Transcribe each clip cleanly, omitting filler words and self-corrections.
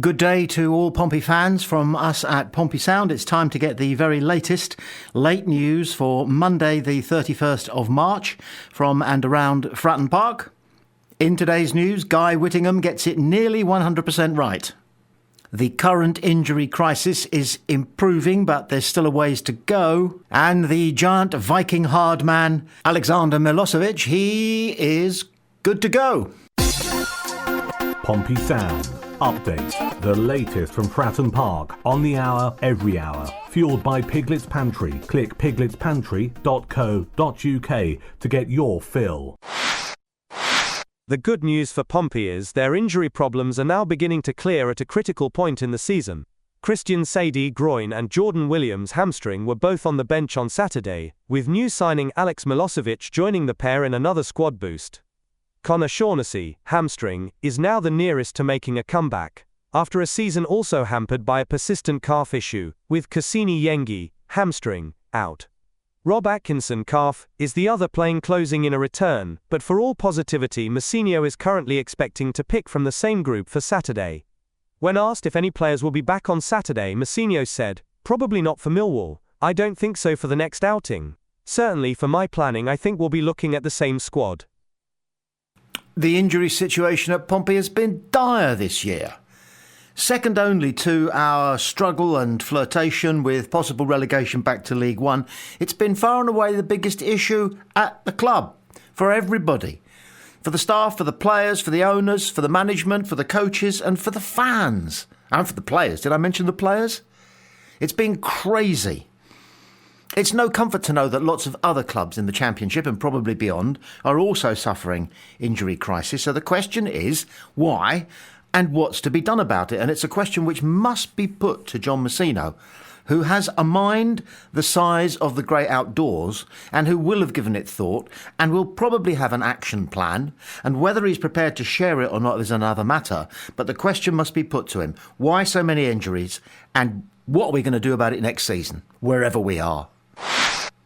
Good day to all Pompey fans from us at Pompey Sound. It's time to get the very latest late news for Monday the 31st of March from and around Fratton Park. In today's news, Guy Whittingham gets it nearly 100% right. The current injury crisis is improving, but there's still a ways to go. And the giant Viking hard man, Alexander Milosevic, he is good to go. Pompey Sound Update. The latest from Fratton Park, on the hour, every hour. Fueled by Piglet's Pantry. Click piglets.pantry.co.uk to get your fill. The good news for Pompey is their injury problems are now beginning to clear at a critical point in the season. Christian Sadie groin and Jordan Williams hamstring were both on the bench on Saturday, with new signing Alex Milosevic joining the pair in another squad boost. Connor Shaughnessy, hamstring, is now the nearest to making a comeback, after a season also hampered by a persistent calf issue, with Cassini Yengi, hamstring, out. Rob Atkinson, calf, is the other playing closing in a return, but for all positivity Mousinho is currently expecting to pick from the same group for Saturday. When asked if any players will be back on Saturday, Mousinho said, "Probably not for Millwall, I don't think so for the next outing. Certainly for my planning I think we'll be looking at the same squad." The injury situation at Pompey has been dire this year. Second only to our struggle and flirtation with possible relegation back to League One, it's been far and away the biggest issue at the club, for everybody. For the staff, for the players, for the owners, for the management, for the coaches and for the fans. And for the players. Did I mention the players? It's been crazy. It's no comfort to know that lots of other clubs in the Championship and probably beyond are also suffering injury crisis. So the question is, why and what's to be done about it? And it's a question which must be put to John Mousinho, who has a mind the size of the great outdoors and who will have given it thought and will probably have an action plan. And whether he's prepared to share it or not is another matter. But the question must be put to him. Why so many injuries and what are we going to do about it next season, wherever we are?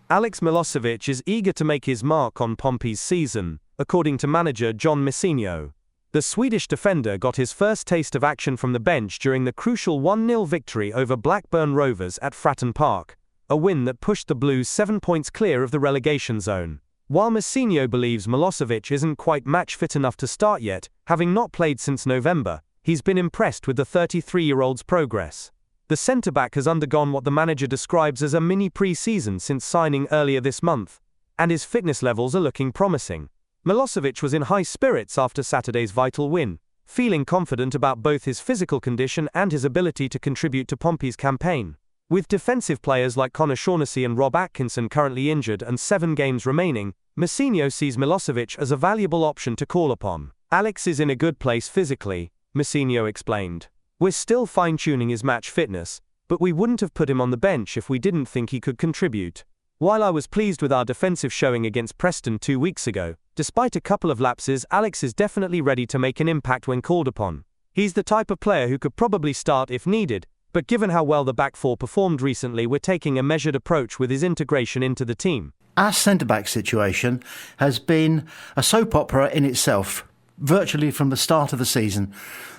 Alex Milosevic is eager to make his mark on Pompey's season, according to manager John Mousinho. The Swedish defender got his first taste of action from the bench during the crucial 1-0 victory over Blackburn Rovers at Fratton Park, a win that pushed the Blues 7 points clear of the relegation zone. While Mousinho believes Milosevic isn't quite match fit enough to start yet, having not played since November, he's been impressed with the 33-year-old's progress. The centre-back has undergone what the manager describes as a mini pre-season since signing earlier this month, and his fitness levels are looking promising. Milosevic was in high spirits after Saturday's vital win, feeling confident about both his physical condition and his ability to contribute to Pompey's campaign. With defensive players like Connor Shaughnessy and Rob Atkinson currently injured and 7 games remaining, Mousinho sees Milosevic as a valuable option to call upon. Alex is in a good place physically, Mousinho explained. We're still fine-tuning his match fitness, but we wouldn't have put him on the bench if we didn't think he could contribute. While I was pleased with our defensive showing against Preston 2 weeks ago, despite a couple of lapses, Alex is definitely ready to make an impact when called upon. He's the type of player who could probably start if needed, but given how well the back four performed recently, we're taking a measured approach with his integration into the team. Our centre-back situation has been a soap opera in itself, virtually from the start of the season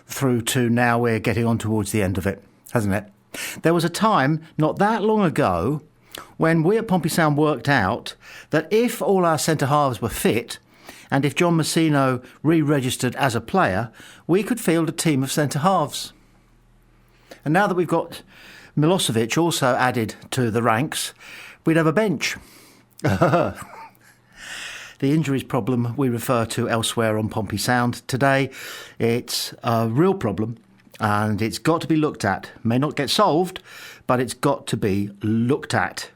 through to now we're getting on towards the end of it, hasn't it? There was a time not that long ago when we at Pompey Sound worked out that if all our centre-halves were fit and if John Mousinho re-registered as a player, we could field a team of centre-halves. And now that we've got Milosevic also added to the ranks, we'd have a bench. The injuries problem we refer to elsewhere on Pompey Sound. Today, it's a real problem and it's got to be looked at. May not get solved, but it's got to be looked at.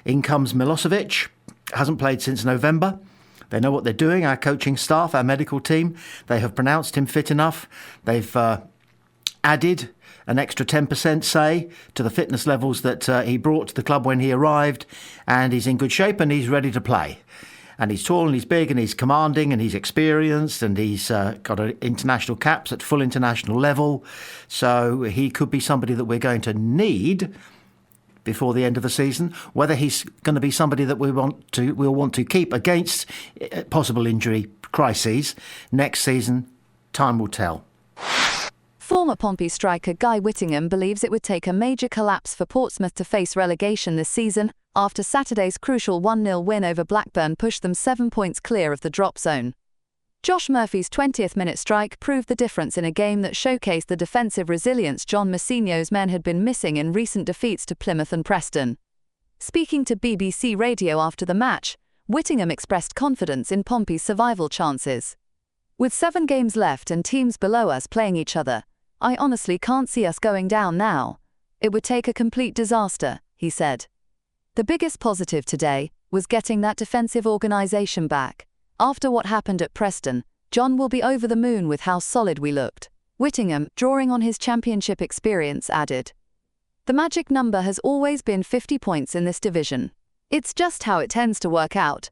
In comes Milosevic, hasn't played since November. They know what they're doing, our coaching staff, our medical team. They have pronounced him fit enough. They've added an extra 10%, say, to the fitness levels that he brought to the club when he arrived, and he's in good shape and he's ready to play. And he's tall and he's big and he's commanding and he's experienced and he's got international caps at full international level. So he could be somebody that we're going to need before the end of the season. Whether he's going to be somebody that we'll want to keep against possible injury crises next season, time will tell. For Former Pompey striker Guy Whittingham believes it would take a major collapse for Portsmouth to face relegation this season, after Saturday's crucial 1-0 win over Blackburn pushed them 7 points clear of the drop zone. Josh Murphy's 20th-minute strike proved the difference in a game that showcased the defensive resilience John Messinio's men had been missing in recent defeats to Plymouth and Preston. Speaking to BBC Radio after the match, Whittingham expressed confidence in Pompey's survival chances. "With 7 games left and teams below us playing each other, I honestly can't see us going down now. It would take a complete disaster," he said. The biggest positive today was getting that defensive organisation back. "After what happened at Preston, John will be over the moon with how solid we looked." Whittingham, drawing on his championship experience, added, "The magic number has always been 50 points in this division. It's just how it tends to work out.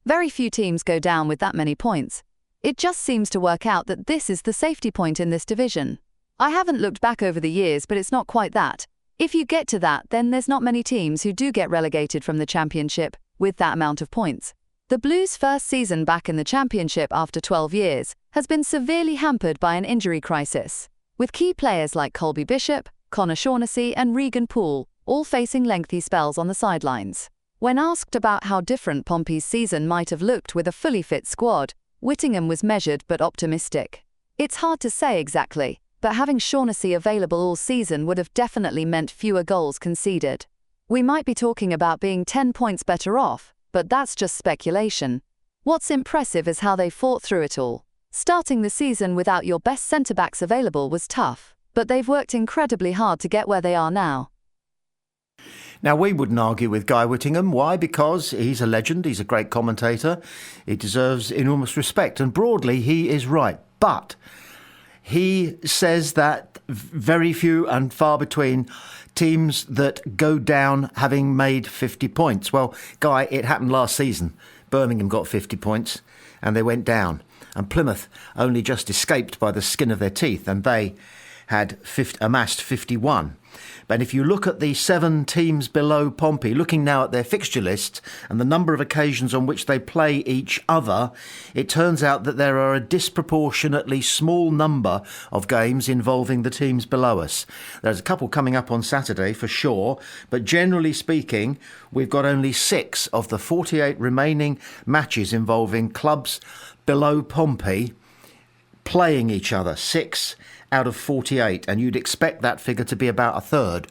Very few teams go down with that many points. It just seems to work out that this is the safety point in this division. I haven't looked back over the years, but it's not quite that. If you get to that, then there's not many teams who do get relegated from the Championship with that amount of points." The Blues' first season back in the Championship after 12 years has been severely hampered by an injury crisis, with key players like Colby Bishop, Connor Shaughnessy and Regan Poole all facing lengthy spells on the sidelines. When asked about how different Pompey's season might have looked with a fully fit squad, Whittingham was measured but optimistic. "It's hard to say exactly, but having Shaughnessy available all season would have definitely meant fewer goals conceded. We might be talking about being 10 points better off, but that's just speculation. What's impressive is how they fought through it all. Starting the season without your best centre-backs available was tough, but they've worked incredibly hard to get where they are now." Now, we wouldn't argue with Guy Whittingham. Why? Because he's a legend, he's a great commentator, he deserves enormous respect, and broadly he is right. But he says that very few and far between teams that go down having made 50 points. Well, Guy, it happened last season. Birmingham got 50 points and they went down. And Plymouth only just escaped by the skin of their teeth, and they had amassed 51. But if you look at the 7 teams below Pompey, looking now at their fixture list and the number of occasions on which they play each other, it turns out that there are a disproportionately small number of games involving the teams below us. There's a couple coming up on Saturday for sure, but generally speaking, we've got only 6 of the 48 remaining matches involving clubs below Pompey playing each other. 6 out of 48, and you'd expect that figure to be about a third,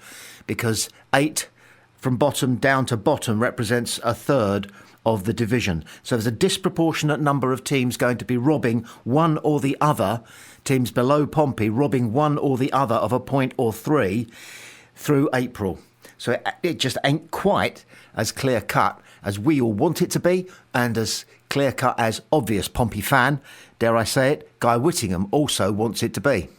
because 8 from bottom down to bottom represents a third of the division. So there's a disproportionate number of teams going to be robbing one or the other, teams below Pompey robbing one or the other of a point or 3 through April. So it just ain't quite as clear-cut as we all want it to be, and as clear-cut as obvious Pompey fan, dare I say it, Guy Whittingham also wants it to be.